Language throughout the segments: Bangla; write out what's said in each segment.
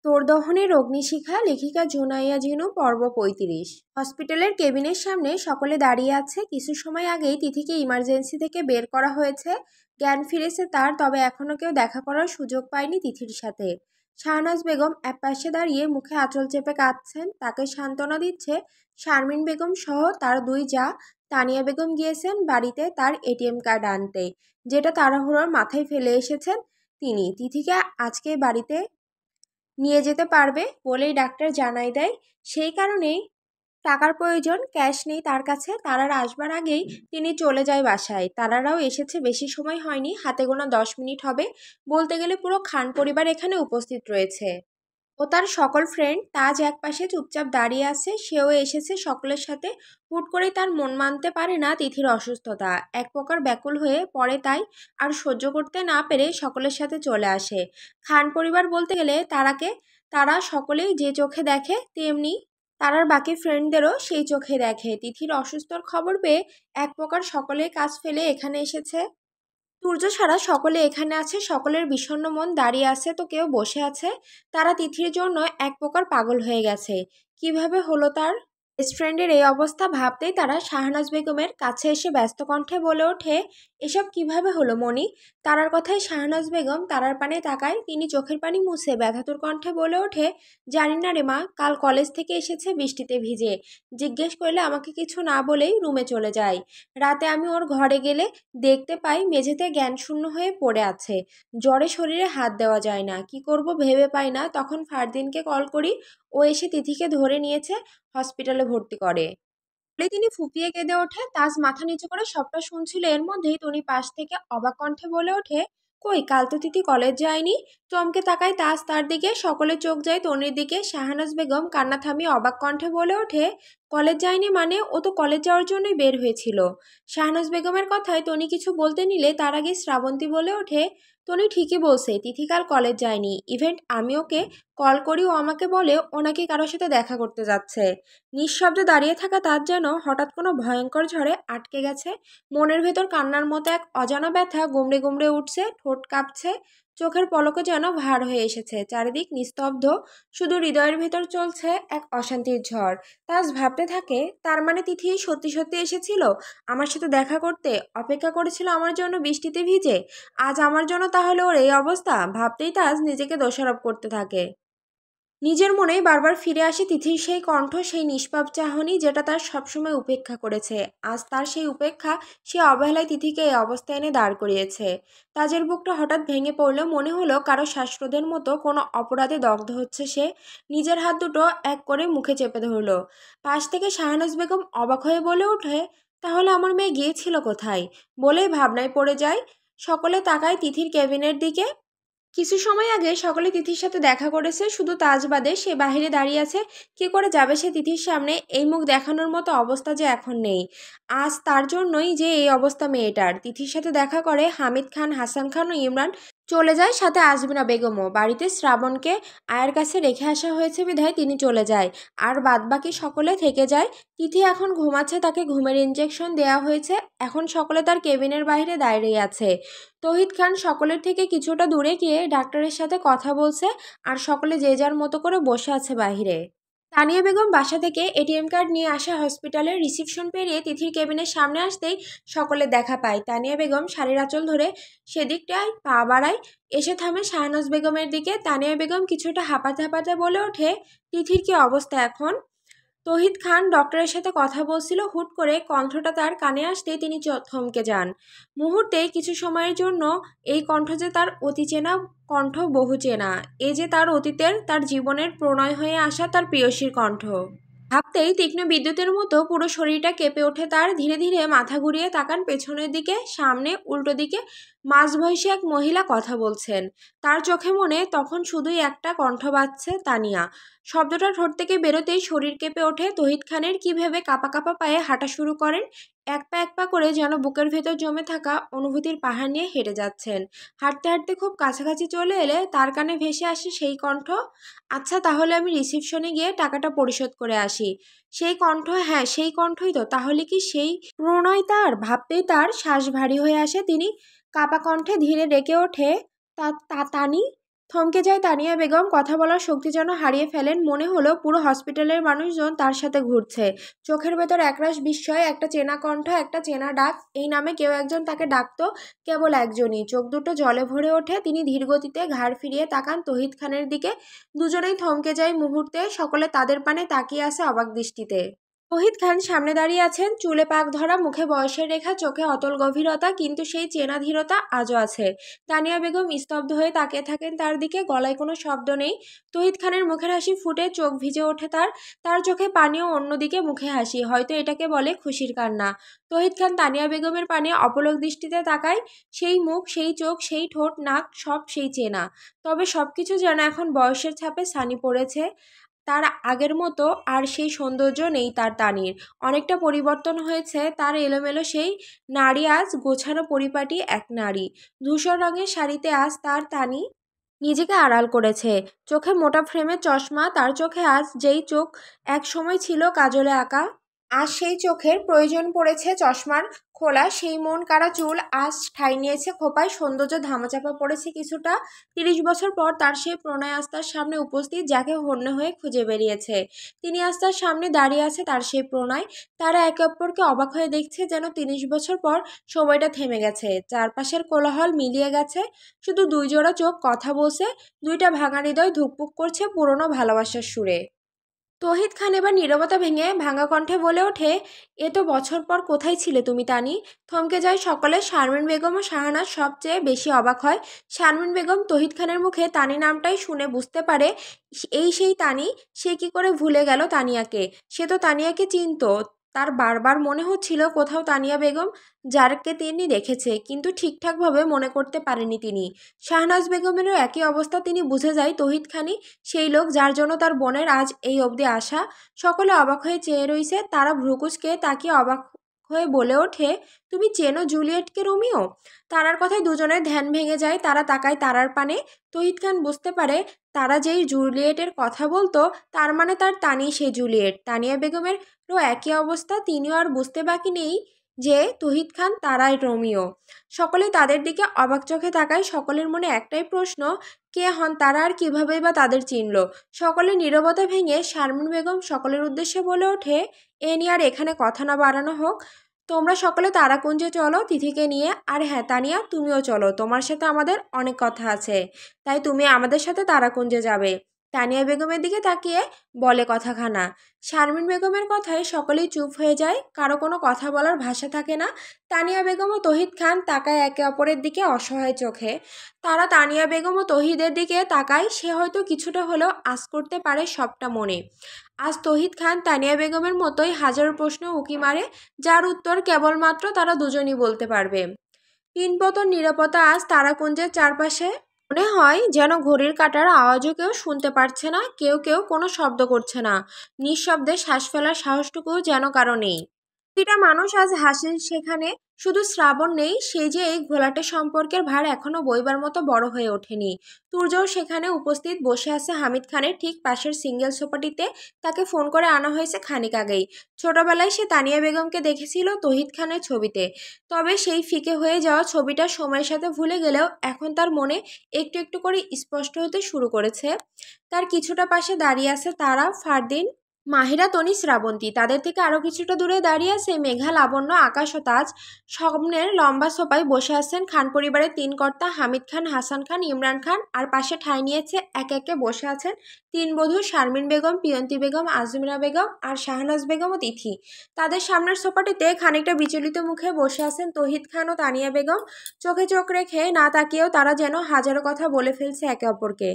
তোরদহনের অগ্নিশিখা লেখিকা জুনাইয়া জিনু পর্ব ৩৫। হসপিটালের কেবিনের সামনে সকলে দাঁড়িয়ে আছে। কিছু সময় আগেই তিথিকে ইমার্জেন্সি থেকে বের করা হয়েছে। জ্ঞান ফিরেছে তার, তবে এখনও কেউ দেখা করার সুযোগ পায়নি তিথির সাথে। শাহনাজ বেগম একপাশে দাঁড়িয়ে মুখে আঁচল চেপে কাঁদছেন। তাকে সান্ত্বনা দিচ্ছে শারমিন বেগম সহ তার দুই জা। তানিয়া বেগম গিয়েছেন বাড়িতে তার এটিএম কার্ড আনতে, যেটা তাড়াহুড়োর মাথায় ফেলে এসেছেন তিনি। তিথিকে আজকে বাড়িতে নিয়ে যেতে পারবে বলেই ডাক্তার জানাই দেয়। সেই কারণেই টাকার প্রয়োজন, ক্যাশ নেই তার কাছে। তারার আসবার আগেই তিনি চলে যায় বাসায়। তারারাও এসেছে, বেশি সময় হয়নি, হাতে গোনা 10 মিনিট হবে। বলতে গেলে পুরো খান পরিবার এখানে উপস্থিত রয়েছে। ও তার সকল ফ্রেন্ড। তাজ একপাশে চুপচাপ দাঁড়িয়ে আছে, সেও এসেছে সকলের সাথে। হুট করেই তার মন মানতে পারে না তিথির অসুস্থতা, এক প্রকার ব্যাকুল হয়ে পড়ে। তাই আর সহ্য করতে না পেরে সকলের সাথে চলে আসে। খান পরিবার বলতে গেলে তারা সকলেই যে চোখে দেখে, তেমনি তারার বাকি ফ্রেন্ডদেরও সেই চোখে দেখে। তিথির অসুস্থর খবর পেয়ে এক প্রকার সকলেই কাজ ফেলে এখানে এসেছে। সূর্য ছাড়া সকলে এখানে আছে। সকলের বিষণ্ণ মন দাঁড়িয়ে আছে, তো কেউ বসে আছে। তারা তিথির জন্য এক প্রকার পাগল হয়ে গেছে। কিভাবে হলো তার বেস্ট ফ্রেন্ডের এই অবস্থা ভাবতেই তারা শাহনাজ বেগমের কাছে এসে ব্যস্ত কণ্ঠে বলে ওঠে, এসব কিভাবে হলো মনি? তারার কথায় শাহনাজ বেগম তারার পানে তাকায়। তিনি চোখের পানি মুছে ব্যথাতুর কণ্ঠে বলে ওঠে, জানি না রে মা, কাল কলেজ থেকে এসেছে বৃষ্টিতে ভিজে। জিজ্ঞেস করলে আমাকে কিছু না বলেই রুমে চলে যায়। রাতে আমি ওর ঘরে গেলে দেখতে পাই মেঝেতে জ্ঞানশূন্য হয়ে পড়ে আছে। জ্বরে শরীরে হাত দেওয়া যায় না, কি করব ভেবে পাই না। তখন ফারদিনকে কল করি, ও এসে তিথিকে ধরে নিয়েছে, হসপিটালে ভর্তি করে। বলে তিনি ফুপিয়ে কেঁদে ওঠে। তাজ মাথা নিচু করে সবটা শুনছিল। এর মধ্যেই টনি পাশ থেকে অবাক কণ্ঠে বলে ওঠে, কই কাল তো তিথি কলেজ যায়নি। চমকে তাকায় তাজ তার দিকে, সকলে চোখ যায় তনির দিকে। শাহনাজ বেগম কান্না থামিয়ে অবাক কণ্ঠে বলে ওঠে, কলেজ যায়নি মানে? ও তো কলেজ যাওয়ার জন্যই বের হয়েছিল। শাহনাজ বেগমের কথায় টনি কিছু বলতে নিলে তার আগে শ্রাবন্তী বলে ওঠে, টনি ঠিকই বলছে, তিথি কাল কলেজ যায়নি। ইভেন্ট আমি ওকে কল করি, ও আমাকে বলে ও নাকি কারোর সাথে দেখা করতে যাচ্ছে। নিঃশব্দে দাঁড়িয়ে থাকা তার যেন হঠাৎ কোনো ভয়ঙ্কর ঝড়ে আটকে গেছে। মনের ভেতর কান্নার মতো এক অজানা ব্যথা গুমড়ে গুমড়ে উঠছে, ঠোঁট কাঁপছে, চোখের পলকে যেন ভার হয়ে এসেছে। চারিদিক নিস্তব্ধ, শুধু হৃদয়ের ভেতর চলছে এক অশান্তির ঝড়। তাজ ভাবতে থাকে, তার মানে তিথি সত্যি সত্যি এসেছিল আমার সাথে দেখা করতে, অপেক্ষা করেছিল আমার জন্য বৃষ্টিতে ভিজে। আজ আমার জন্য তাহলে ওর এই অবস্থা। ভাবতেই তাজ নিজেকে দোষারোপ করতে থাকে। নিজের মনেই বারবার ফিরে আসে তিথির সেই কণ্ঠ, সেই নিষ্পাপ চাহনি যেটা তার সবসময় উপেক্ষা করেছে। আজ তার সেই উপেক্ষা, সে অবহেলায় তিথিকে এই অবস্থায় এনে দাঁড় করিয়েছে। তাজের বুকটা হঠাৎ ভেঙে পড়ল। মনে হলো কারো শ্বাসরোধের মতো কোনো অপরাধে দগ্ধ হচ্ছে সে। নিজের হাত দুটো এক করে মুখে চেপে ধরল। পাশ থেকে শাহনাজ বেগম অবাক হয়ে বলে ওঠে, তাহলে আমার মেয়ে গিয়েছিল কোথায়? বলেই ভাবনায় পড়ে যায়। সকলে তাকায় তিথির কেবিনের দিকে। কিছু সময় আগে সকলে তিথির সাথে দেখা করেছে, শুধু তাজ বাদে। সে বাহিরে দাঁড়িয়ে আছে। কি করে যাবে সে তিথির সামনে? এই মুখ দেখানোর মতো অবস্থা যে এখন নেই। আজ তার জন্যই যে এই অবস্থা মেয়েটার। তিথির সাথে দেখা করে হামিদ খান, হাসান খান ও ইমরান চলে যায়, সাথে আজমিনা বেগমও। বাড়িতে শ্রাবণকে আয়ের কাছে রেখে আসা হয়েছে বিধায় তিনি চলে যায়, আর বাদবাকি সকলে থেকে যায়। তিথি এখন ঘুমাচ্ছে, তাকে ঘুমের ইনজেকশন দেওয়া হয়েছে। এখন সকলে তার কেবিনের বাইরে দাঁড়িয়ে আছে। তৌহিদ খান সকলের থেকে কিছুটা দূরে গিয়ে ডাক্তারের সাথে কথা বলছে, আর সকলে যে যার মতো করে বসে আছে বাহিরে। তানিয়া বেগম বাসা থেকে এটিএম কার্ড নিয়ে আসা। হসপিটালের রিসিপশন পেরিয়ে তিথির কেবিনের সামনে আসতেই সকলে দেখা পায়। তানিয়া বেগম শাড়ির আঁচল ধরে সেদিকটায় পা বাড়ায়, এসে থামে শাহনাজ বেগমের দিকে। তানিয়া বেগম কিছুটা হাঁপাতে হাঁপাতে বলে ওঠে, তিথির কি অবস্থা এখন? তৌহিদ খান ডক্টরের সাথে কথা বলছিল। হুট করে কণ্ঠটা তার কানে আসতেই তিনি থমকে যান। মুহূর্তেই কিছু সময়ের জন্য এই কণ্ঠ যে তার অতি চেনা কণ্ঠ, বহু চেনা। এ যে তার অতীতের, তার জীবনের প্রণয় হয়ে আসা তার প্রেয়সীর কণ্ঠ। ভাবতেই তীক্ষ্ণ বিদ্যুতের মতো পুরো শরীরটা কেঁপে ওঠে তার। ধীরে ধীরে মাথা ঘুরিয়ে তাকান পেছনের দিকে, সামনে উল্টো দিকে মাঝবয়সী এক মহিলা কথা বলছেন। তার চোখে মনে তখন শুধুই একটা কণ্ঠ বাজছে, তানিয়া। শব্দটা ঠোঁট থেকে বেরোতেই শরীর কেঁপে ওঠে তৌহিদ খানের। কি ভেবে কাঁপা কাঁপা পায়ে হাঁটা শুরু করেন, এক পা করে যেন বুকের ভেতর জমে থাকা অনুভূতির পাহাড় নিয়ে হেঁটে যাচ্ছেন। হাঁটতে হাঁটতে খুব কাছাকাছি চলে এলে তার কানে ভেসে আসে সেই কণ্ঠ, আচ্ছা তাহলে আমি রিসিপশনে গিয়ে টাকাটা পরিশোধ করে আসি। সেই কণ্ঠ, হ্যাঁ সেই কণ্ঠই তো। তাহলে কি সেই প্রণয় তার? ভাবতেই তার শ্বাস ভারী হয়ে আসে। তিনি কাপা কণ্ঠে ধীরে ডেকে ওঠে, তা তা- তানি থমকে যায় তানিয়া বেগম, কথা বলার শক্তি যেন হারিয়ে ফেলেন। মনে হলো পুরো হসপিটালের মানুষজন তার সাথে ঘুরছে। চোখের ভেতর একরাশ বিস্ময়, একটা চেনা কণ্ঠ, একটা চেনা ডাক। এই নামে কেউ একজন তাকে ডাকতো, কেবল একজনই। চোখ দুটো জলে ভরে ওঠে। তিনি ধীরগতিতে ঘাড় ফিরিয়ে তাকান তহিদ খানের দিকে। দুজনেই থমকে যায় মুহূর্তে। সকলে তাদের পানে তাকিয়ে আছে অবাক দৃষ্টিতে। তহিদ খান সামনে দাঁড়িয়ে আছেন, চুলে পাক ধরা, মুখে বয়সের রেখা, চোখে অতল গভীরতা, কিন্তু সেই চেনা ধীরতা আজও আছে। তানিয়া বেগম স্তব্ধ হয়ে তাকিয়ে থাকেন তার দিকে, গলায় কোনো শব্দ নেই। তহিদ খানের মুখের হাসি ফুটে, চোখ ভিজে ওঠে তার। তার চোখে পানিও, অন্যদিকে মুখে হাসি। হয়তো এটাকে বলে খুশির কান্না। তহিদ খান তানিয়া বেগমের পানে অপলক দৃষ্টিতে তাকায়। সেই মুখ, সেই চোখ, সেই ঠোঁট, নাক, সব সেই চেনা। তবে সবকিছু যেন এখন বয়সের ছাপে ছানি পড়েছে। তার আগের মতো আর সেই সৌন্দর্য নেই তার তানির। অনেকটা পরিবর্তন হয়েছে তার। এলোমেলো সেই নারী আজ গোছানো পরিপাটি এক নারী। ধূসর রঙের শাড়িতে আজ তার তানি নিজেকে আড়াল করেছে। চোখে মোটা ফ্রেমের চশমা, তার চোখে আজ যেই চোখ এক সময় ছিল কাজলে আঁকা, আজ সেই চোখের প্রয়োজন পড়েছে চশমার খোলা। সেই মন কাড়া চুল আজ ঠাঁই নিয়েছে খোপায়। সৌন্দর্য ধামাচাপা পড়েছে কিছুটা। ৩০ বছর পর তার সেই প্রণয় আস্তার সামনে উপস্থিত, যাকে হন্য হয়ে খুঁজে বেরিয়েছে। তিনি আস্তার সামনে দাঁড়িয়ে আছে তার সেই প্রণয়। তারা একে অপরকে অবাক হয়ে দেখছে, যেন ৩০ বছর পর সময়টা থেমে গেছে। চারপাশের কোলাহল মিলিয়ে গেছে। শুধু দুই জোড়া চোখ কথা বলছে, দুইটা ভাঙা হৃদয় ধুকপুক করছে পুরনো ভালোবাসার সুরে। তহিদ খান এবার নীরবতা ভেঙে ভাঙা কণ্ঠে বলে ওঠে, এত বছর পর কোথায় ছিলে তুমি তানি? থমকে যায় সকলে। শারমিন বেগম ও শাহানাজ সবচেয়ে বেশি অবাক হয়। শারমিন বেগম তহিদ খানের মুখে তানি নামটাই শুনে বুঝতে পারে এই সেই তানি। সে কি করে ভুলে গেল তানিয়াকে? সে তো তানিয়াকে চিনতো। তার বারবার মনে হচ্ছিল কোথাও তানিয়া বেগম, যারকে তিনি দেখেছে, কিন্তু ঠিকঠাকভাবে মনে করতে পারেনি তিনি। শাহনাজ বেগমেরও একই অবস্থা। তিনি বুঝে যায় তহিদ খানি সেই লোক যার জন্য তার বোনের আজ এই অবধি আসা। সকলে অবাক হয়ে চেয়ে রইছে। তারা ভ্রুকুচকে তাকিয়ে অবাক হয়ে বলে ওঠে, তুমি চেনো জুলিয়েটকে রোমিও? তারার কথায় দুজনের ধ্যান ভেঙে যায়। তারা তাকায় তারার পানে। তহিদ খান বুঝতে পারে তারা যেই জুলিয়েটের কথা বলতো, তার মানে তার তানি সেই জুলিয়েট। তানিয়া বেগমেরও একই অবস্থা। তিনিও আর বুঝতে বাকি নেই যে তহিদ খান তারাই রোমিও। সকলে তাদের দিকে অবাক চোখে তাকায়। সকলের মনে একটাই প্রশ্ন, কে হন তারা, আর কিভাবেই বা তাদের চিনল? সকলে নীরবতা ভেঙে শারমিন বেগম সকলের উদ্দেশ্যে বলে ওঠে, এ নিয়ে আর এখানে কথা না বাড়ানো হোক। তোমরা সকলে তারাকুঞ্জে চলো তিথিকে নিয়ে। আর হ্যাঁ তানিয়া, তুমিও চলো, তোমার সাথে আমাদের অনেক কথা আছে। তাই তুমি আমাদের সাথে তারাকুঞ্জে যাবে। তানিয়া বেগমের দিকে তাকিয়ে বলে কথাখানা। শারমিন বেগমের কথায় সকলেই চুপ হয়ে যায়। কারো কোনো কথা বলার ভাষা থাকে না। তানিয়া বেগম ও তহিদ খান তাকায় একে অপরের দিকে অসহায় চোখে। তারা তানিয়া বেগম ও তহিদের দিকে তাকায়। সে হয়তো কিছুটা হলেও আঁচ করতে পারে সবটা মনে। আজ তহিদ খান তানিয়া বেগমের মতোই হাজারো প্রশ্ন উঁকি মারে, যার উত্তর কেবলমাত্র তারা দুজনই বলতে পারবে। পিনপতন নিরাপত্তা আজ তারাকুঞ্জের চারপাশে। মনে হয় যেন ঘড়ির কাঁটার আওয়াজও কেউ শুনতে পারছে না। কেউ কেউ কোনো শব্দ করছে না। নিঃশব্দে শ্বাস ফেলার সাহসটুকুও যেন কারো নেই। প্রতিটা মানুষ আজ হাসে সেখানে। শুধু শ্রাবণ নেই, সেই যে এই ঘোলাটে সম্পর্কের ভার এখনো বইবার মতো বড় হয়ে ওঠেনি। তুর্যও সেখানে উপস্থিত, বসে আছে হামিদ খানের ঠিক পাশের সিঙ্গেল সোফাটিতে। তাকে ফোন করে আনা হয়েছে খানিক আগেই। ছোটবেলায় সে তানিয়া বেগমকে দেখেছিল তহিদ খানের ছবিতে। তবে সেই ফিকে হয়ে যাওয়া ছবিটা সময়ের সাথে ভুলে গেলেও এখন তার মনে একটু একটু করে স্পষ্ট হতে শুরু করেছে। তার কিছুটা পাশে দাঁড়িয়ে আছে তারা, ফারদিন, মাহিরা, তনি, শ্রাবন্তী। তাদের থেকে আরও কিছুটা দূরে দাঁড়িয়ে আছে মেঘা, লাবণ্য, আকাশ ও তাজ। সামনের লম্বা সোফায় বসে আছেন খান পরিবারের তিন কর্তা, হামিদ খান, হাসান খান, ইমরান খান। আর পাশে ঠাঁই নিয়েছে একে একে বসে আছেন তিন বধূ, শারমিন বেগম, পিয়ন্তি বেগম, আজমিরা বেগম আর শাহনাজ বেগম ও তিথি। তাদের সামনের সোফাটিতে খানিকটা বিচলিত মুখে বসে আছেন তহিদ খান ও তানিয়া বেগম। চোখে চোখ রেখে না তাকিয়েও তারা যেন হাজারো কথা বলে ফেলছে একে অপরকে।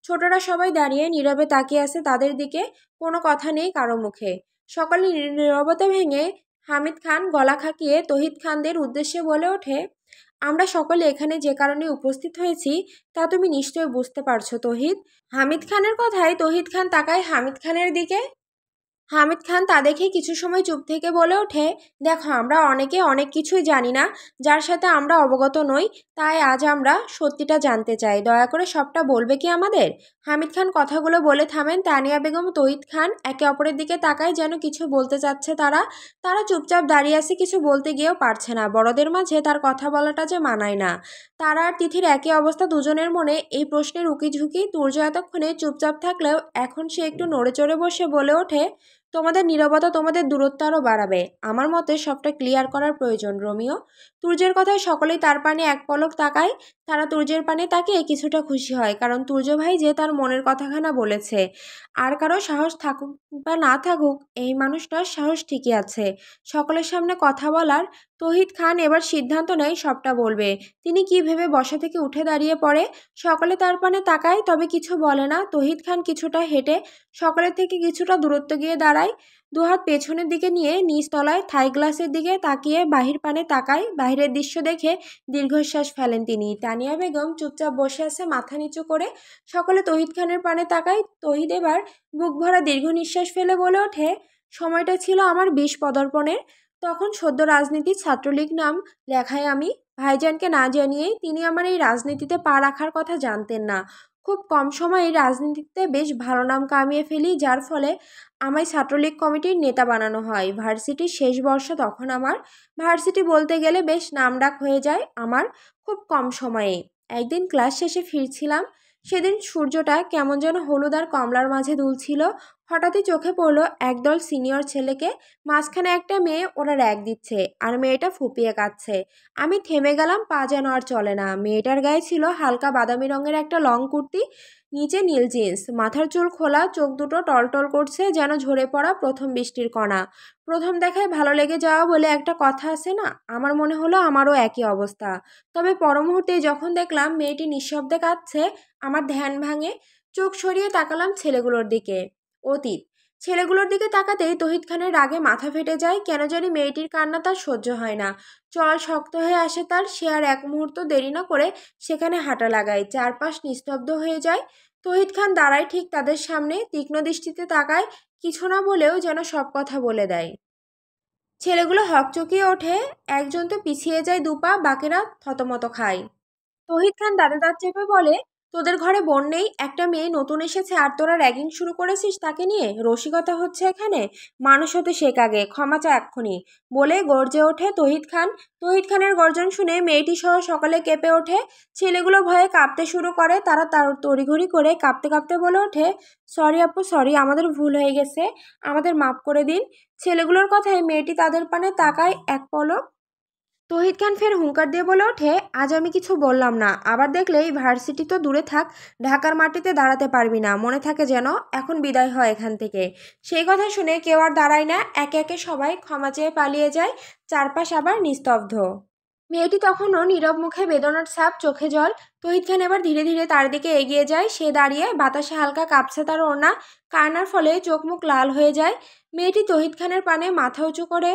ছোটরা সবাই দাঁড়িয়ে নীরবে তাকিয়ে আছে তাদের দিকে। কোনো কথা নেই কারো মুখে। সকলে নীরবতা ভেঙে হামিদ খান গলা খাকিয়ে তহিদ খানদের উদ্দেশ্যে বলে ওঠে, আমরা সকলে এখানে যে কারণে উপস্থিত হয়েছি তা তুমি নিশ্চয় বুঝতে পারছো তহিদ। হামিদ খানের কথায় তহিদ খান তাকায় হামিদ খানের দিকে। হামিদ খান তা দেখে কিছু সময় চুপ থেকে বলে ওঠে, দেখো আমরা অনেকে অনেক কিছুই জানি না, যার সাথে আমরা অবগত নই, তাই আজ আমরা সত্যিটা জানতে চাই, দয়া করে সবটা বলবে কি আমাদের? হামিদ খান কথাগুলো বলে থামেন। তানিয়া বেগম তৌহিদ খান একে অপরের দিকে তাকায়, যেন কিছু বলতে চাচ্ছে তারা। তারা চুপচাপ দাঁড়িয়ে আছে, কিছু বলতে গিয়েও পারছে না। বড়দের মাঝে তার কথা বলাটা যে মানায় না। তারা আর তিথির একই অবস্থা, দুজনের মনে এই প্রশ্নের উকিঝুঁকি। তুর্য এতক্ষণে চুপচাপ থাকলেও এখন সে একটু নড়েচড়ে বসে বলে ওঠে, তোমাদের নীরবতা তোমাদের দূরত্ব আরও বাড়াবে। আমার মতে সবটা ক্লিয়ার করার প্রয়োজন রোমিও। তুর্যের কথায় সকলেই তার পানে এক পলক তাকায়। তারা তুর্যের পানে তাকিয়ে কিছুটা খুশি হয়, কারণ তুর্য ভাই যে তার মনের কথাখানা বলেছে। আর কারো সাহস থাকুক বা না থাকুক, এই মানুষটার সাহস ঠিকই আছে সকলের সামনে কথা বলার। তৌহিদ খান এবার সিদ্ধান্ত নেয় সবটা বলবে। তিনি কি ভেবে বসা থেকে উঠে দাঁড়িয়ে পড়ে। সকলে তার পানে তাকায়, তবে কিছু বলে না। তৌহিদ খান কিছুটা হেঁটে সকলের থেকে কিছুটা দূরত্ব গিয়ে দাঁড়ায়, দুহাত পেছনের দিকে নিয়ে নিচ তলায় থাই গ্লাসের দিকে তাকিয়ে বাহির পানে তাকায়। বাহিরের দৃশ্য দেখে দীর্ঘশ্বাস ফেলেন তিনি। তানিয়া বেগম চুপচাপ বসে আছে মাথা নিচু করে। সকলে তৌহিদ খানের পানে তাকায়। তৌহিদ এবার বুক ভরা দীর্ঘ নিঃশ্বাস ফেলে বলে ওঠে, সময়টা ছিল আমার 20 পদার্পণের। তখন সদ্য রাজনীতির ছাত্রলীগ নাম লেখায় আমি। ভাইজানকে না জানিয়েই তিনি আমার এই রাজনীতিতে পা রাখার কথা জানতেন না। খুব কম সময়ে রাজনীতিতে বেশ ভালো নাম কামিয়ে ফেলি, যার ফলে আমায় ছাত্রলীগ কমিটির নেতা বানানো হয়। ভার্সিটির শেষ বর্ষ তখন আমার। ভার্সিটি বলতে গেলে বেশ নামডাক হয়ে যায় আমার খুব কম সময়ে। একদিন ক্লাস শেষে ফিরছিলাম। সেদিন সূর্যটা কেমন যেন হলুদ আর কমলার মাঝে দুলছিল। হঠাৎই চোখে পড়লো একদল সিনিয়র ছেলেকে। মাঝখানে একটা মেয়ে ওরা র‍্যাগ দিচ্ছে, আর মেয়েটা ফুপিয়ে কাঁদছে। আমি থেমে গেলাম, পা যেন আর চলে না। মেয়েটার গায়ে ছিল হালকা বাদামি রঙের একটা লং কুর্তি, নিচে নীল জিন্স, মাথার চুল খোলা, চোখ দুটো টলটল করছে যেন ঝরে পড়া প্রথম বৃষ্টির কণা। প্রথম দেখায় ভালো লেগে যাওয়া বলে একটা কথা আছে না, আমার মনে হলো আমারও একই অবস্থা। তবে পর মুহূর্তে যখন দেখলাম মেয়েটি নিঃশব্দে কাঁদছে, আমার ধ্যান ভাঙে। চোখ সরিয়ে তাকালাম ছেলেগুলোর দিকে। অতীত। ছেলেগুলোর দিকে তাকাতেই তৌহিদ খানের রাগে মাথা ফেটে যায়। কেন জানি মেয়েটির কান্না তার সহ্য হয় না। চল শক্ত হয়ে আসে তার। সে আর এক মুহূর্ত দেরি না করে সেখানে হাঁটা লাগায়। চারপাশ নিস্তব্ধ হয়ে যায়। তৌহিদ খান দাঁড়ায় ঠিক তাদের সামনে, তীক্ষ্ণ দৃষ্টিতে তাকায়, কিছু না বলেও যেন সব কথা বলে দেয়। ছেলেগুলো হকচকিয়ে ওঠে। একজন তো পিছিয়ে যায় দুপা, বাকিরা থতমত খায়। তৌহিদ খান দাঁতে দাঁত চেপে বলে, তোদের ঘরে বোন নেই? একটা মেয়ে নতুন এসেছে আর তোরা র্যাগিং শুরু করেছিস তাকে নিয়ে? রসিকতা হচ্ছে এখানে? মানুষ হতে শেখ আগে, ক্ষমা চা এক্ষুনি, বলে গর্জে ওঠে তৌহিদ খান। তৌহিদ খানের গর্জন শুনে মেয়েটি সহ সকালে কেঁপে ওঠে। ছেলেগুলো ভয়ে কাঁপতে শুরু করে। তারা তার তড়িঘড়ি করে কাঁপতে কাঁপতে বলে ওঠে, সরি আপু, সরি, আমাদের ভুল হয়ে গেছে, আমাদের মাফ করে দিন। ছেলেগুলোর কথায় মেয়েটি তাদের পানে তাকায় এক পলক। তৌহিদ খান ফের হুঙ্কার দিয়ে বলে ওঠে, আজ আমি কিছু বললাম না, আবার দেখলে এই ভার্সিটি তো দূরে থাক, ঢাকার মাটিতে দাঁড়াতে পারবি না, মনে থাকে যেন। এখন বিদায় হয় এখান থেকে। সেই কথা শুনে কেউ আর দাঁড়ায় না। একে একে সবাই ক্ষমা চেয়ে পালিয়ে যায়। চারপাশ আবার নিস্তব্ধ। মেয়েটি তখনও নীরব, মুখে বেদনার ছাপ, চোখে জল। তৌহিদ খান এবার ধীরে ধীরে তার দিকে এগিয়ে যায়। সে দাঁড়িয়ে, বাতাসে হালকা কাঁপছে তার ওড়না। কান্নার ফলে চোখ মুখ লাল হয়ে যায়। মেয়েটি তৌহিদ খানের পানে মাথা উঁচু করে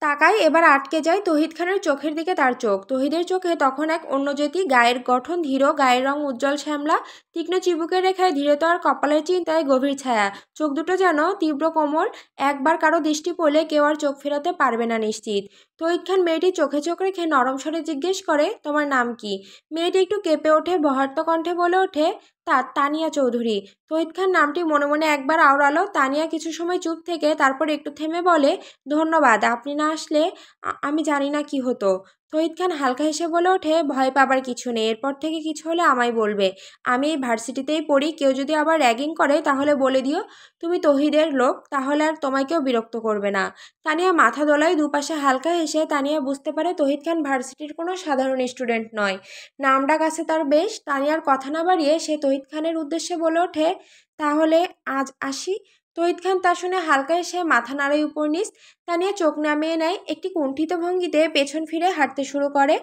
তাকায়। এবার আটকে যায় তৌহিদ খানের চোখের দিকে তার চোখ। তৌহিদের চোখে তখন এক অন্য জ্যোতি। গায়ের গঠন ধীর, গায়ের রং উজ্জ্বল শ্যামলা, তীক্ষ্ণ চিবুকের রেখায় ধীরতা, আর কপালের চিন্তায় গভীর ছায়া। চোখ দুটো যেন তীব্র কোমল। একবার কারো দৃষ্টি পড়লে কেউ আর চোখ ফেরাতে পারবে না নিশ্চিত। তৌহিদ খান মেয়েটি চোখে চোখ রেখে নরম স্বরে জিজ্ঞেস করে, তোমার নাম কি? মেয়েটি একটু কেঁপে ওঠে, বহার্ত কণ্ঠে বলে ওঠে, তানিয়া চৌধুরী। তৌহিদ খান নামটি মনে মনে একবার আওড়ালো। তানিয়া কিছু সময় চুপ থেকে তারপর একটু থেমে বলে, ধন্যবাদ, আপনি না আসলে আমি জানি না কি হতো। তৌহিদ খান হালকা হেসে বলে ওঠে, ভয় পাবার কিছু নেই, এরপর থেকে কিছু হলে আমায় বলবে। আমি এই ভার্সিটিতেই পড়ি, কেউ যদি আবার র্যাগিং করে তাহলে বলে দিও তুমি তৌহিদের লোক, তাহলে আর তোমায় কেউ বিরক্ত করবে না। তানিয়া মাথা দোলায়, দুপাশে হালকা হেসে। তানিয়া বুঝতে পারে তৌহিদ খান ভার্সিটির কোনো সাধারণ স্টুডেন্ট নয়, নামডাক আছে তার বেশ। তানিয়ার কথা না বাড়িয়ে সে তৌহিদ খানের উদ্দেশ্যে বলে ওঠে, তাহলে আজ আসি। তৌহিদ খান তা শুনে হালকা এসে মাথা নাড়ায় উপর নিচ। তানিয়া চোখ নামিয়ে নেয়। একটি কুণ্ঠিত ভঙ্গিতে পেছন ফিরে হাঁটতে শুরু করে।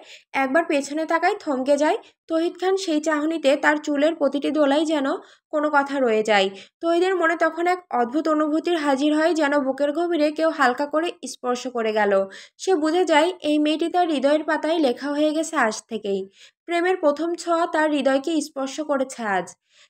একবার পেছনে তাকায়, থমকে যায়। তহিদ খান সেই চাহনিতে তার চুলের প্রতিটি দোলাই যেন কোনো কথা রয়ে যায়। তহিদের মনে তখন এক অদ্ভুত অনুভূতির হাজির হয়, যেন বুকের গভীরে কেউ হালকা করে স্পর্শ করে গেল। সে বুঝে যায় এই মেয়েটি তার হৃদয়ের পাতায় লেখা হয়ে গেছে আজ থেকেই। প্রেমের প্রথম ছোঁয়া তার হৃদয়কে স্পর্শ করেছে আজ।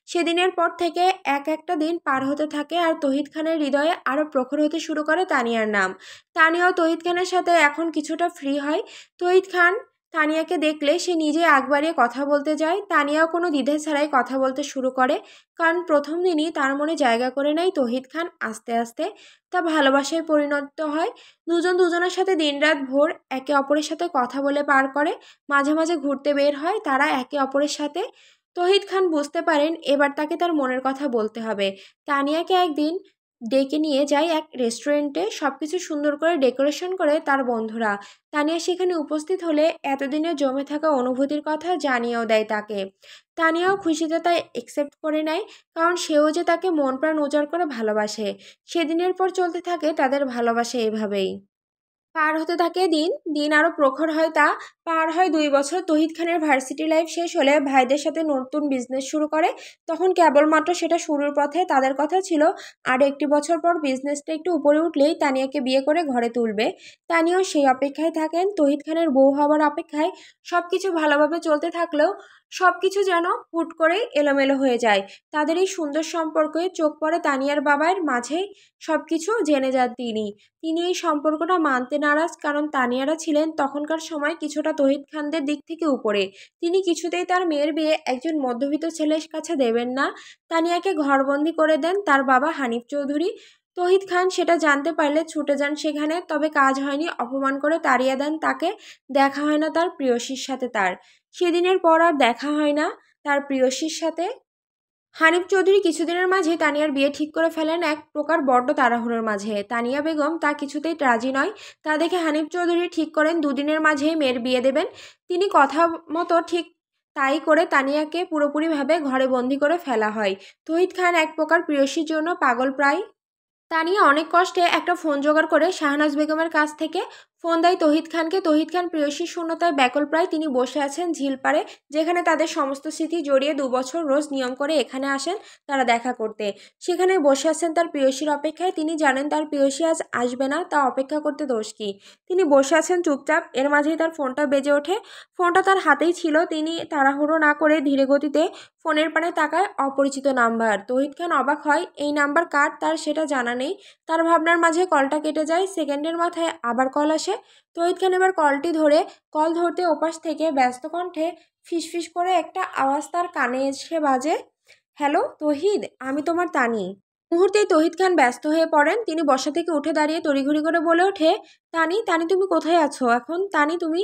সেদিনের পর থেকে এক একটা দিন পার হতে থাকে আর তহিদ খানের হৃদয়ে আরও প্রখর হতে শুরু করে তানিয়ার নাম। তানিয়াও তহিদ খানের সাথে এখন কিছুটা ফ্রি হয়। তহিদ খান তানিয়াকে দেখলে সে নিজে আগ বাড়িয়ে কথা বলতে যায়। তানিয়াও কোনো দ্বিধা ছাড়াই কথা বলতে শুরু করে, কারণ প্রথম দিনই তার মনে জায়গা করে নেয় তহিদ খান। আস্তে আস্তে তা ভালোবাসায় পরিণত হয়। দুজন দুজনের সাথে দিনরাত ভোর একে অপরের সাথে কথা বলে পার করে। মাঝে মাঝে ঘুরতে বের হয় তারা একে অপরের সাথে। তহিদ খান বুঝতে পারেন এবার তাকে তার মনের কথা বলতে হবে। তানিয়াকে একদিন ডেকে নিয়ে যায় এক রেস্টুরেন্টে। সবকিছু সুন্দর করে ডেকোরেশন করে তার বন্ধুরা। তানিয়া সেখানে উপস্থিত হলে এতদিনে জমে থাকা অনুভূতির কথা জানিয়েও দেয় তাকে। তানিয়াও খুশিতে তাই একসেপ্ট করে নেয়, কারণ সেও যে তাকে মন প্রাণ উজাড় করে ভালোবাসে। সেদিনের পর চলতে থাকে তাদের ভালোবাসা এভাবেই। পার হতে থাকে দিন, দিন আরও প্রখর হয়। তা পার হয় 2 বছর। তহিদ খানের ভার্সিটি লাইফ শেষ হলে ভাইদের সাথে নতুন বিজনেস শুরু করে। তখন কেবলমাত্র সেটা শুরুর পথে। তাদের কথা ছিল আর একটি বছর পর বিজনেসটা একটু উপরে উঠলেই তানিয়াকে বিয়ে করে ঘরে তুলবে। তানিয়াও সেই অপেক্ষায় থাকেন, তহিদ খানের বউ হবার অপেক্ষায়। সব কিছু ভালোভাবে চলতে থাকলেও সব কিছু যেন হুট করেই এলোমেলো হয়ে যায়। তাদের এই সুন্দর সম্পর্কে চোখ পড়ে তানিয়ার বাবার। মাঝেই সব কিছু জেনে যান তিনি। তিনি এই সম্পর্কটা মানতে নারাজ, কারণ তানিয়ারা ছিলেন তখনকার সময় কিছুটা তহিদ খানদের দিক থেকে উপরে। তিনি কিছুতেই তার মেয়ের বিয়ে একজন মধ্যবিত্ত ছেলের কাছে দেবেন না। তানিয়াকে ঘরবন্দি করে দেন তার বাবা হানিফ চৌধুরী। তহিদ খান সেটা জানতে পারলে ছুটে যান সেখানে, তবে কাজ হয়নি। অপমান করে তাড়িয়ে দেন তাকে। দেখা হয় না তার প্রেয়সীর সাথে। তার সেদিনের পর আর দেখা হয় না তার প্রেয়সীর সাথে। হানিফ চৌধুরী কিছুদিনের মাঝে তানিয়ার বিয়ে ঠিক করে ফেলেন, এক প্রকার বড্ড তাড়াহুড়োর মাঝে। তানিয়া বেগম তা কিছুতেই রাজি নয়। তা দেখে হানিফ চৌধুরী ঠিক করেন দুদিনের মাঝেই মেয়ের বিয়ে দেবেন। তিনি কথা মতো ঠিক তাই করে তানিয়াকে পুরোপুরিভাবে ঘরে বন্দি করে ফেলা হয়। তহিদ খান এক প্রকার প্রেয়সীর জন্য পাগল প্রায়। তানিয়া অনেক কষ্টে একটা ফোন জোগাড় করে শাহনাজ বেগমের কাছ থেকে ফোন দেয় তহিদ খানকে। তহিদ খান প্রেয়সীর শূন্যতায় ব্যাকুল প্রায়। তিনি বসে আছেন ঝিলপাড়ে, যেখানে তাদের সমস্ত স্মৃতি জড়িয়ে। 2 বছর রোজ নিয়ম করে এখানে আসেন তারা দেখা করতে। সেখানে বসে আছেন তার প্রেয়সীর অপেক্ষায়। তিনি জানেন তার প্রেয়সী আজ আসবে না, তা অপেক্ষা করতে দোষ কি। তিনি বসে আছেন চুপচাপ। এর মাঝেই তার ফোনটা বেজে ওঠে। ফোনটা তার হাতেই ছিল। তিনি তাড়াহুড়ো না করে ধীরে গতিতে ফোনের পানে তাকায়। অপরিচিত নাম্বার। তহিদ খান অবাক হয়, এই নাম্বার কার তার সেটা জানা নেই। তার ভাবনার মাঝে কলটা কেটে যায়। সেকেন্ডের মাথায় আবার কল আসে। তহিদ খান এবার কলটি ধরে কল ধরতে ওপাশ থেকে ব্যস্ত কণ্ঠে ফিসফিস করে একটা আওয়াজ তার কানে এসে বাজে। হ্যালো তহিদ, আমি তোমার তানি। মুহূর্তেই তহিদ খান ব্যস্ত হয়ে পড়েন। তিনি বসা থেকে উঠে দাঁড়িয়ে তড়িঘড়ি করে বলে ওঠে, তানি, তানি তুমি কোথায় আছো এখন? তানি তুমি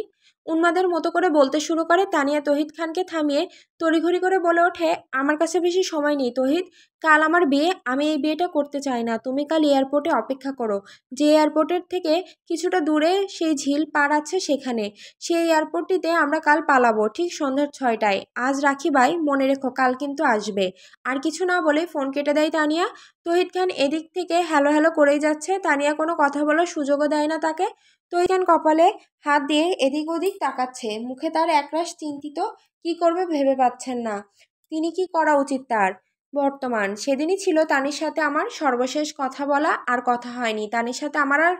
উন্মাদের মতো করে বলতে শুরু করে। তানিয়া তহিদ খানকে থামিয়ে তড়িঘড়ি করে বলে ওঠে, আমার কাছে বেশি সময় নেই তহিদ। কাল আমার বিয়ে। আমি এই বিয়েটা করতে চাই না। তুমি কাল এয়ারপোর্টে অপেক্ষা করো। যে এয়ারপোর্টের থেকে কিছুটা দূরে সেই ঝিল পার আছে সেখানে। সেই এয়ারপোর্টটিতে আমরা কাল পালাবো ঠিক সন্ধ্যা 6টায়। আজ রাখি ভাই, মনে রেখো কাল কিন্তু আসবে। আর কিছু না বলে ফোন কেটে দেয় তানিয়া। তহিদ খান এদিক থেকে হ্যালো হ্যালো করেই যাচ্ছে। তানিয়া কোনো কথা বলার সুযোগও দেয় না তাকে। তহিদ খান কপালে হাত দিয়ে এদিক ওদিক তাকাচ্ছে। মুখে তার একরাশ চিন্তিত। কি করবে ভেবে পাচ্ছেন না তিনি। কি করা উচিত তার বর্তমান। সেদিনই ছিল তানির সাথে আমার সর্বশেষ কথা বলা। আর কথা হয়নি তানির সাথে আমার, আর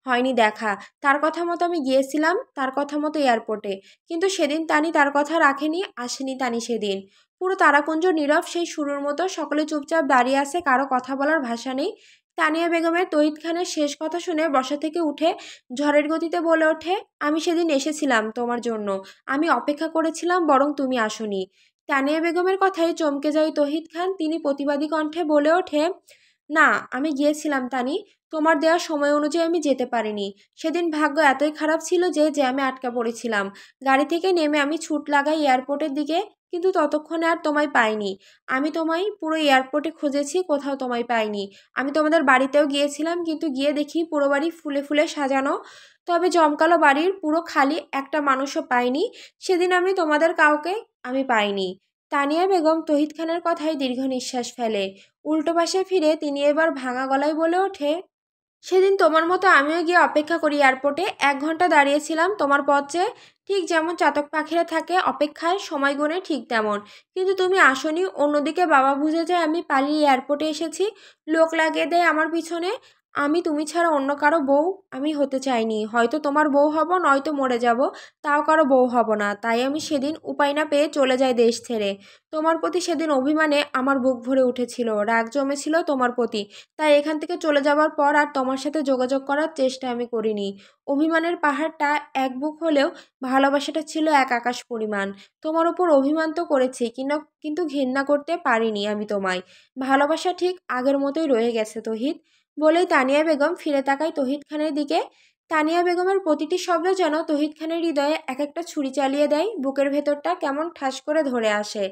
হয়নি দেখা। তার কথা মতো আমি গিয়েছিলাম তার কথা মতো এয়ারপোর্টে, কিন্তু সেদিন তানি তার কথা রাখেনি। আসেনি তানি সেদিন। পুরো তারাকুঞ্জ নীরব সেই শুরুর মতো। সকলে চুপচাপ দাঁড়িয়ে আছে, কারো কথা বলার ভাষা নেই। তানিয়া বেগমের তহিদ খানের শেষ কথা শুনে বসা থেকে উঠে ঝড়ের গতিতে বলে ওঠে, আমি সেদিন এসেছিলাম তোমার জন্য। আমি অপেক্ষা করেছিলাম, বরং তুমি আসোনি। তানিয়া বেগমের কথায় চমকে যায় তহিদ খান। তিনি প্রতিবাদী কণ্ঠে বলে ওঠে, না, আমি গিয়েছিলাম তানি। তোমার দেওয়া সময় অনুযায়ী আমি যেতে পারিনি। সেদিন ভাগ্য এতই খারাপ ছিল যে জ্যামে আটকা পড়েছিলাম। গাড়ি থেকে নেমে আমি ছুট লাগাই এয়ারপোর্টের দিকে, কিন্তু ততক্ষণে আর তোমায় পাইনি। আমি তোমায় পুরো এয়ারপোর্টে খুঁজেছি, কোথাও তোমায় পাইনি। আমি তোমাদের বাড়িতেও গিয়েছিলাম, কিন্তু গিয়ে দেখি পুরো বাড়ি ফুলে ফুলে সাজানো, তবে জমকালো বাড়ির পুরো খালি, একটা মানুষও পাইনি। সেদিন আমি তোমাদের কাউকে আমি পাইনি। তানিয়া বেগম তহিদ খানের কথায় দীর্ঘ নিঃশ্বাস ফেলে। উল্টো পাশে ফিরে তিনি এবার ভাঙা গলায় বলে ওঠে, সেদিন তোমার মতো আমিও গিয়ে অপেক্ষা করি এয়ারপোর্টে, 1 ঘন্টা দাঁড়িয়েছিলাম তোমার পথ চেয়ে। ঠিক যেমন চাতক পাখিরা থাকে অপেক্ষায় সময় গুনে, ঠিক তেমন। কিন্তু তুমি আসনি। অন্যদিকে বাবা বুঝে যায় আমি পালিয়ে এয়ারপোর্টে এসেছি, লোক লাগিয়ে দেয় আমার পিছনে। আমি তুমি ছাড়া অন্য কারো বউ আমি হতে চাইনি। হয়তো তোমার বউ হব, নয়তো মরে যাব, তাও কারো বউ হব না। তাই আমি সেদিন উপায় না পেয়ে চলে যাই দেশ ছেড়ে। তোমার প্রতি সেদিন অভিমানে আমার বুক ভরে উঠেছিল, রাগ জমেছিল তোমার প্রতি। তাই এখান থেকে চলে যাবার পর আর তোমার সাথে যোগাযোগ করার চেষ্টা আমি করিনি। অভিমানের পাহাড়টা এক বুক হলেও ভালোবাসাটা ছিল এক আকাশ পরিমাণ। তোমার ওপর অভিমান তো করেছি, কিন্তু ঘেন্না করতে পারিনি আমি তোমায়। ভালোবাসা ঠিক আগের মতোই রয়ে গেছে তহিদ। বলেই তানিয়া বেগম ফিরে তাকায় তহিদ খানের দিকে। তানিয়া বেগমের প্রতিটি শব্দ যেন তহিদ খানের হৃদয়ে এক একটা ছুরি চালিয়ে দেয়, বুকের ভেতরটা কেমন ঠাস করে ধরে আসে।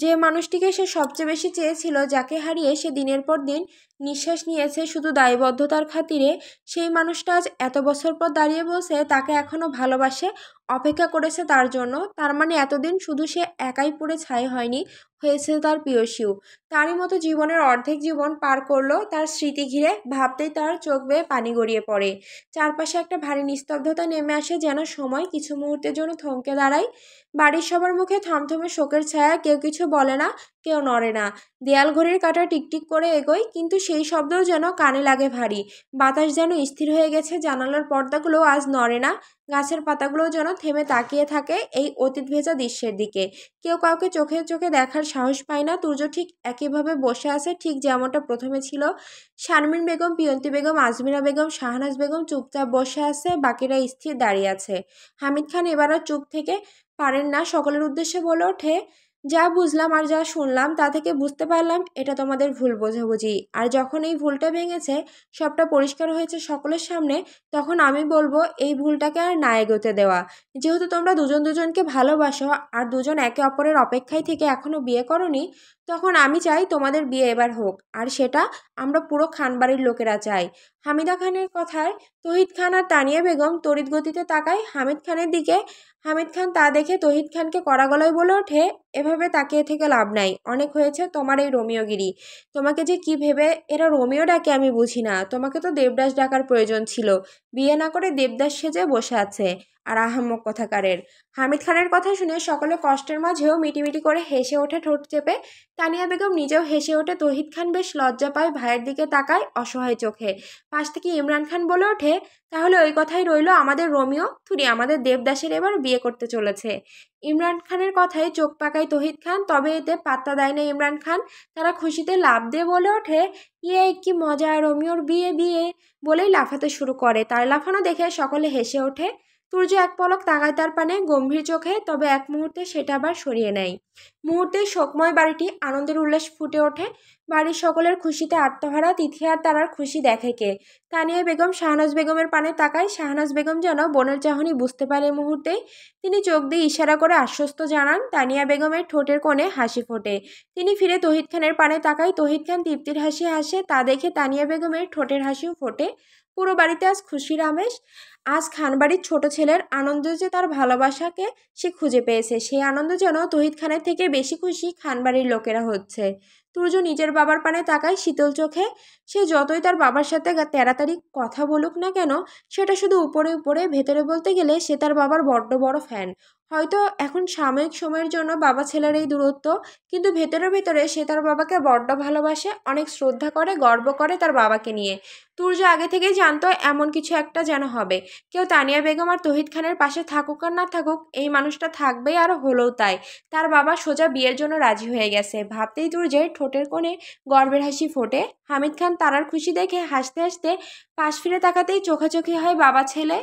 যে মানুষটিকে সে সবচেয়ে বেশি চেয়েছিল, যাকে হারিয়ে সে দিনের পর দিন নিঃশ্বাস নিয়েছে শুধু দায়বদ্ধতার খাতিরে, সেই মানুষটা আজ এত বছর পর দাঁড়িয়ে বলছে তাকে এখনো ভালোবাসে, অপেক্ষা করেছে তার জন্য। তার মানে এতদিন শুধু সে একাই পুড়ে ছাই হয়নি, হয়েছে তার প্রিয়সীও। তারই মতো জীবনের অর্ধেক জীবন পার করলো তার স্মৃতি ঘিরে। ভাবতেই তার চোখ বেয়ে পানি গড়িয়ে পড়ে। চারপাশে একটা ভারী নিস্তব্ধতা নেমে আসে, যেন সময় কিছু মুহূর্তের জন্য থমকে দাঁড়ায়। বাড়ির সবার মুখে থমথমে শোকের ছায়া, কেউ কিছু বলে না, কেউ নড়ে না। দেয়াল ঘড়ির কাঁটা টিকটিক করে এগোয়, কিন্তু সেই শব্দও যেন কানে লাগে ভারী। বাতাস যেন স্থির হয়ে গেছে, জানালার পর্দাগুলো আজ নড়ে না। গাছের পাতাগুলো যেন থেমে তাকিয়ে থাকে এই অতীত ভেজা দৃশ্যের দিকে। কেউ কাউকে চোখে চোখে দেখার সাহস পায় না। তুর্য ঠিক একইভাবে বসে আছে, ঠিক যেমনটা প্রথমে ছিল। শারমিন বেগম, পিয়ন্তি বেগম, আজমিরা বেগম, শাহনাজ বেগম চুপচাপ বসে আছে, বাকিরা স্থির দাঁড়িয়ে আছে। হামিদ খান এবার আর চুপ থেকে পারেন না, সকলের উদ্দেশ্যে বলে ওঠে, যা বুঝলাম আর যা শুনলাম তা থেকে বুঝতে পারলাম এটা তোমাদের ভুল বোঝাবুঝি। আর যখন এই ভুলটা ভেঙেছে, সবটা পরিষ্কার হয়েছে সকলের সামনে, তখন আমি বলবো এই ভুলটাকে আর না এগোতে দেওয়া। যেহেতু তোমরা দুজন দুজনকে ভালোবাসো আর দুজন একে অপরের অপেক্ষায় থেকে এখনো বিয়ে করনি, তখন আমি চাই তোমাদের বিয়ে এবার হোক। আর সেটা আমরা পুরো খানবাড়ির লোকেরা চাই। হামিদা খানের কথায় তহিদ খান আর তানিয়া বেগম তড়িৎ গতিতে তাকায় হামিদ খানের দিকে। হামিদ খান তা দেখে তহিদ খানকে কড়া গলায় বলে ওঠে, এভাবে তাকিয়ে থেকে লাভ নাই, অনেক হয়েছে তোমার এই রোমিওগিরি। তোমাকে যে কি ভেবে এরা রোমিও ডাকে আমি বুঝি না। তোমাকে তো দেবদাস ডাকার প্রয়োজন ছিল, বিয়ে না করে দেবদাস সেজে বসে আছে আর আহাম্মক কথাকারের। হামিদ খানের কথা শুনে সকলে কষ্টের মাঝেও মিটিমিটি করে হেসে ওঠে ঠোঁট চেপে। তানিয়া বেগম নিজেও হেসে ওঠে। তহিদ খান বেশ লজ্জা পায়, ভাইয়ের দিকে তাকায় অসহায় চোখে। পাশ থেকে ইমরান খান বলে ওঠে, তাহলে ওই কথাই রইলো, আমাদের রোমিও থুরি আমাদের দেবদাসের এবার বিয়ে করতে চলেছে। ইমরান খানের কথায় চোখ পাকায় তহিদ খান, তবে এতে পাত্তা দেয় না ইমরান খান। তারা খুশিতে লাফ দিয়ে বলে ওঠে, ইয়ে কি মজা, রোমিওর বিয়ে বিয়ে বলেই লাফাতে শুরু করে। তার লাফানো দেখে সকলে হেসে ওঠে। সূর্য এক পলক তাকায় তার পানে গম্ভীর চোখে, তবে এক মুহূর্তে সেটা আবার সরিয়ে নেয়। মুহূর্তেই শোকময় বাড়িটি আনন্দের উল্লাস ফুটে ওঠে। বাড়ির সকলের খুশিতে আত্মহারা। তিথি আর তারার খুশি দেখে কে? তানিয়া বেগম শাহনাজ বেগমের পানে তাকায়। শাহনাজ বেগম যেন বোনের চাহনি বুঝতে পারে মুহূর্তেই। তিনি চোখ দিয়ে ইশারা করে আশ্বস্ত জানান। তানিয়া বেগমের ঠোঁটের কোণে হাসি ফোটে। তিনি ফিরে তহিদ খানের পানে তাকায়। তহিদ খান তৃপ্তির হাসি হাসে, তা দেখে তানিয়া বেগমের ঠোঁটের হাসিও ফোটে। পুরো বাড়িতে আজ খুশির আমেজ। আজ খানবাড়ির ছোট ছেলের আনন্দ যে তার ভালোবাসাকে সে খুঁজে পেয়েছে, সেই আনন্দ যেন তহিদ খানের থেকে বেশি খুশি খানবাড়ির লোকেরা হচ্ছে। তুর্য নিজের বাবার পানে তাকায় শীতল চোখে। সে যতই তার বাবার সাথে তেড়াতাড়ি কথা বলুক না কেন, সেটা শুধু উপরে উপরে, ভেতরে বলতে গেলে সে তার বাবার বড্ড বড় ফ্যান। হয়তো এখন সাময়িক সময়ের জন্য বাবা ছেলের এই দূরত্ব, কিন্তু ভেতরে ভেতরে সে তার বাবাকে বড্ড ভালোবাসে, অনেক শ্রদ্ধা করে, গর্ব করে তার বাবাকে নিয়ে। তুর্য আগে থেকেই জানতো এমন কিছু একটা যেন হবে। কেউ তানিয়া বেগম আর তহিদ খানের পাশে থাকুক আর না থাকুক, এই মানুষটা থাকবেই, আর হলোও তাই। তার বাবা সোজা বিয়ের জন্য রাজি হয়ে গেছে। ভাবতেই তুর্যের ঠোঁটের কোণে গর্বের হাসি ফোটে। হামিদ খান তারার খুশি দেখে হাসতে হাসতে পাশ ফিরে তাকাতেই চোখাচোখি হয় বাবা ছেলে।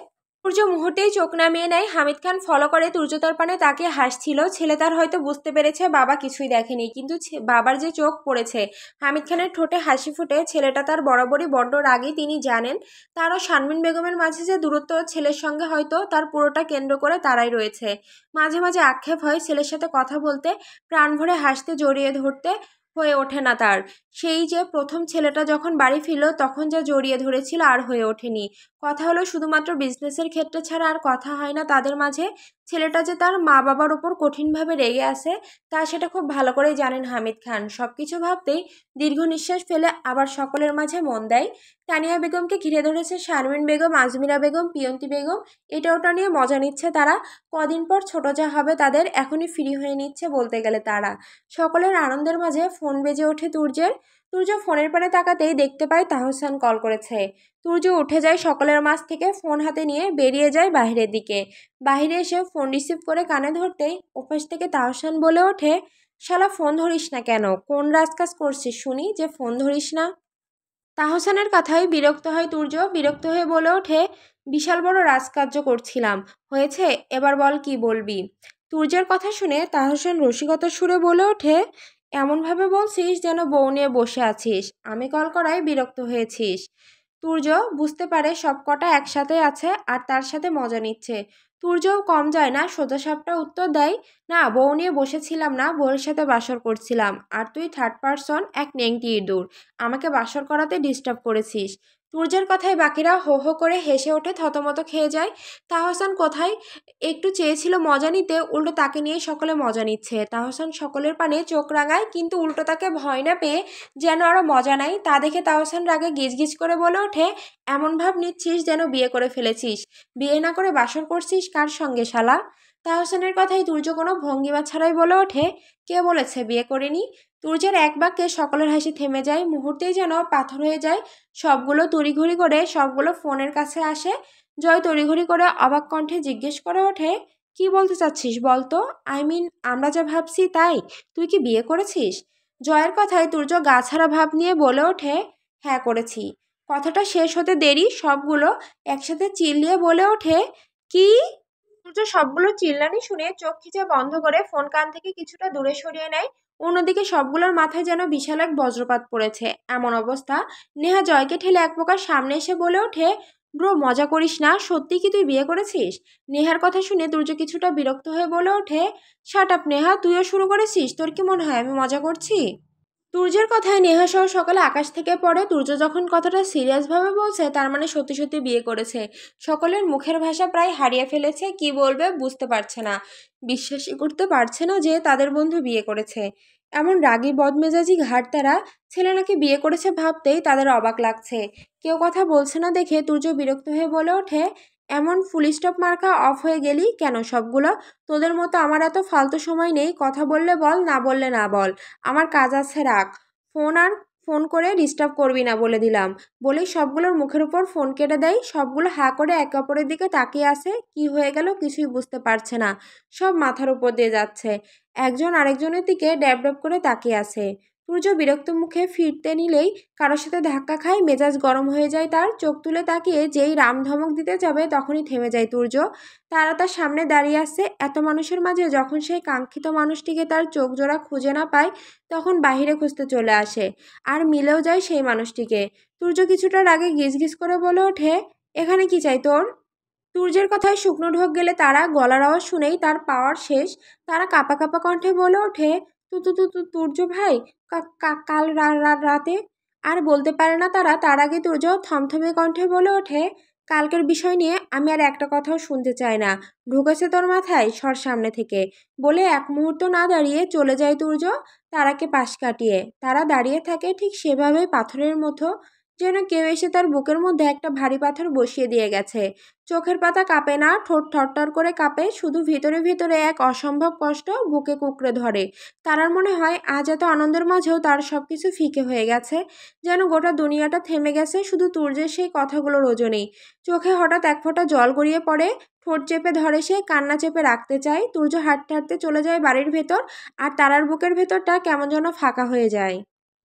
তুর্য মুহূর্তেই চোখ নামিয়ে নেয়। হামিদ খান ফলো করে তুর্য তার পানে তাকিয়ে হাসছিল। ছেলে তার হয়তো বুঝতে পেরেছে বাবা কিছুই দেখেনি, কিন্তু বাবার যে চোখ পড়েছে, হামিদ খানের ঠোঁটে হাসি ফুটে। ছেলেটা তার বরাবরই বড্ড রাগী, তিনি জানেন তারও শারমিন বেগমের মাঝে যে দূরত্ব, ছেলের সঙ্গে হয়তো তার পুরোটা কেন্দ্র করে তারাই রয়েছে। মাঝে মাঝে আক্ষেপ হয় ছেলের সাথে কথা বলতে, প্রাণ ভরে হাসতে, জড়িয়ে ধরতে হয়ে ওঠে না তার। সেই যে প্রথম ছেলেটা যখন বাড়ি ফিরল তখন যা জড়িয়ে ধরেছিল আর হয়ে ওঠেনি। কথা হলো শুধুমাত্র বিজনেসের ক্ষেত্রে ছাড়া আর কথা হয় না তাদের মাঝে। ছেলেটা যে তার মা বাবার ওপর কঠিনভাবে রেগে আছে তা সেটা খুব ভালো করেই জানেন হামিদ খান। সব কিছু ভাবতেই দীর্ঘ নিঃশ্বাস ফেলে আবার সকলের মাঝে মন দেয়। তানিয়া বেগমকে ঘিরে ধরেছে শারমিন বেগম, আজমিরা বেগম, পিয়ন্তি বেগম। এটা ওটা নিয়ে মজা নিচ্ছে তারা। কদিন পর ছোট যা হবে তাদের এখনই ফ্রি হয়ে নিচ্ছে বলতে গেলে তারা। সকলের আনন্দের মাঝে ফোন বেজে ওঠে তুর্যের। তুর্য ফোনের পানে তাকাতেই দেখতে পায় তাহসান কল করেছে। তুর্য উঠে যায় সকলের মাঝ থেকে, ফোন হাতে নিয়ে বেরিয়ে যায় বাইরের দিকে। বাইরে এসে ফোন রিসিভ করে কানে ধরতেই ওপাশ থেকে তাহসান বলে ওঠে, শালা ফোন ধরিস না কেন? কোন রাজকাজ করছিস শুনি যে ফোন ধরিস না? তাহসানের কথায় বিরক্ত হয় তুর্য। বিরক্ত হয়ে বলে ওঠে, বিশাল বড় রাজকার্য করছিলাম। হয়েছে, এবার বল কি বলবি? তুর্যের কথা শুনে তাহসান রসিকতার সুরে বলে ওঠে, এমনভাবে বলছিস যেন বউ নিয়ে বসে আছিস। আমি কল করায় বিরক্ত হয়েছিস। তুর্য বুঝতে পারে সব কটা একসাথে আছে আর তার সাথে মজা নিচ্ছে। তুর্যও কম যায় না, সোজাসাপটা উত্তর দেয়, না বউ নিয়ে বসেছিলাম না, বউয়ের সাথে বাসর করছিলাম। আর তুই থার্ড পারসন এক নেংটি ইঁদুর, আমাকে বাসর করাতে ডিস্টার্ব করেছিস। তুর্যের কথায় বাকিরা হো হো করে হেসে ওঠে, থতমত খেয়ে যায়। তাহসান কোথায় একটু চেয়েছিল মজা নিতে, উল্টো তাকে নিয়ে সকলে মজা নিচ্ছে। তাহসান সকলের পানে চোখ রাঙায়, কিন্তু উল্টো তাকে ভয় না পেয়ে যেন আরও মজা নাই তা দেখে তাহসান রাগে গিজগিজ করে বলে ওঠে, এমন ভাব নিচ্ছিস যেন বিয়ে করে ফেলেছিস। বিয়ে না করে বাসর করছিস কার সঙ্গে শালা? তাহসানের কথাই তুর্য কোনো ভঙ্গিমা ছাড়াই বলে ওঠে, কে বলেছে বিয়ে করিনি? তুর্যের এক বাক্যে সকলের হাসি থেমে যায়, মুহূর্তেই যেন পাথর হয়ে যায়। সবগুলো তড়িঘড়ি করে সবগুলো ফোনের কাছে আসে। জয় তড়িঘড়ি করে অবাক কণ্ঠে জিজ্ঞেস করে ওঠে, কি বলতে চাচ্ছিস বলতো? আই মিন আমরা যা ভাবছি তাই? তুই কি বিয়ে করেছিস? জয়ের কথায় তুর্য গাছাড়া ভাব নিয়ে বলে ওঠে, হ্যাঁ করেছি। কথাটা শেষ হতে দেরি সবগুলো একসাথে চিল্লিয়ে বলে ওঠে, কি? সূর্য সবগুলো চিল্লানি শুনে চোখ খিচে বন্ধ করে ফোন কান থেকে কিছুটা দূরে সরিয়ে নেয়। অন্যদিকে সবগুলোর মাথায় যেন বিশাল এক বজ্রপাত পড়েছে। এমন অবস্থা, নেহা জয়কে ঠেলে এক প্রকার সামনে এসে বলে ওঠে, ব্রো মজা করিস না, সত্যি কি তুই বিয়ে করেছিস? নেহার কথা শুনে দুর্য কিছুটা বিরক্ত হয়ে বলে ওঠে, শাট আপ নেহা, তুইও শুরু করেছিস? তোর কি মনে হয় আমি মজা করছি? তুর্যের কথায় নেহা সহ সকালে আকাশ থেকে পড়ে। তুর্য যখন কথাটা সিরিয়াসভাবে বলছে তার মানে সত্যি সত্যি বিয়ে করেছে। সকলের মুখের ভাষা প্রায় হারিয়ে ফেলেছে, কি বলবে বুঝতে পারছে না। বিশ্বাসই করতে পারছে না যে তাদের বন্ধু বিয়ে করেছে। এমন রাগী বদমেজাজি ঘাড়তারা ছেলে নাকি বিয়ে করেছে ভাবতেই তাদের অবাক লাগছে। কেউ কথা বলছে না দেখে তুর্য বিরক্ত হয়ে বলে ওঠে, এমন ফুল স্টপ মার্কা অফ হয়ে গেলি কেন সবগুলো? তোদের মতো আমার এত ফালতু সময় নেই, কথা বললে বল, না বললে না বল। আমার কাজ আছে, রাখ ফোন। আর ফোন করে ডিস্টার্ব করবি না বলে দিলাম। বলেই সবগুলোর মুখের উপর ফোন কেটে দেয়। সবগুলো হাঁ করে একে অপরের দিকে তাকিয়ে আসে, কি হয়ে গেল কিছুই বুঝতে পারছে না। সব মাথার উপর দিয়ে যাচ্ছে। একজন আরেকজনের দিকে ড্যাব ড্যাব করে তাকিয়ে আসে। সূর্য বিরক্ত মুখে ফিরতে নিলেই কারোর সাথে ধাক্কা খায়, মেজাজ গরম হয়ে যায় তার। চোখ তুলে তাকিয়ে যেই রাম ধমক দিতে যাবে তখনই থেমে যায় সূর্য। তারা তার সামনে দাঁড়িয়ে আছে, এত মানুষের মাঝে যখন সেই কাঙ্ক্ষিত মানুষটিকে তার চোখ জোড়া খুঁজে না পায় তখন বাহিরে খুঁজতে চলে আসে, আর মিলেও যায় সেই মানুষটিকে। সূর্য কিছুটার আগে গিজগিজ করে বলে ওঠে, এখানে কি চাই তোর? সূর্যের কথায় শুকনো ঢোক গেলে তারা গলার আওয়াজ শুনেই তার পাওয়ার শেষ। তারা কাঁপা কাঁপা কণ্ঠে বলে ওঠে, তু তু তু তু তুর্য ভাই, কাল রাতে। আর বলতে পারে না তারা, তার আগে তুর্য থমথমে কণ্ঠে বলে ওঠে, কালকের বিষয় নিয়ে আমি আর একটা কথাও শুনতে চাই না। ঢুকেছে তোর মাথায়, সর সামনে থেকে। বলে এক মুহূর্ত না দাঁড়িয়ে চলে যায় তুর্য তারাকে পাশ কাটিয়ে। তারা দাঁড়িয়ে থাকে ঠিক সেভাবেই পাথরের মতো, যেন কেউ এসে তার বুকের মধ্যে একটা ভারী পাথর বসিয়ে দিয়ে গেছে। চোখের পাতা কাঁপে না, ঠোঁট থরথর করে কাঁপে, শুধু ভিতরে ভিতরে এক অসম্ভব কষ্ট বুকে কুঁকড়ে ধরে। তারার মনে হয় আজ এত আনন্দের মাঝেও তার সব কিছু ফিকে হয়ে গেছে, যেন গোটা দুনিয়াটা থেমে গেছে শুধু তুর্যের সেই কথাগুলোর ওজনেই। চোখে হঠাৎ এক ফোঁটা জল গড়িয়ে পড়ে, ঠোঁট চেপে ধরে সে, কান্না চেপে রাখতে চায়। তুর্য হাঁটতে হাঁটতে চলে যায় বাড়ির ভেতর, আর তারার বুকের ভেতরটা কেমন যেন ফাঁকা হয়ে যায়।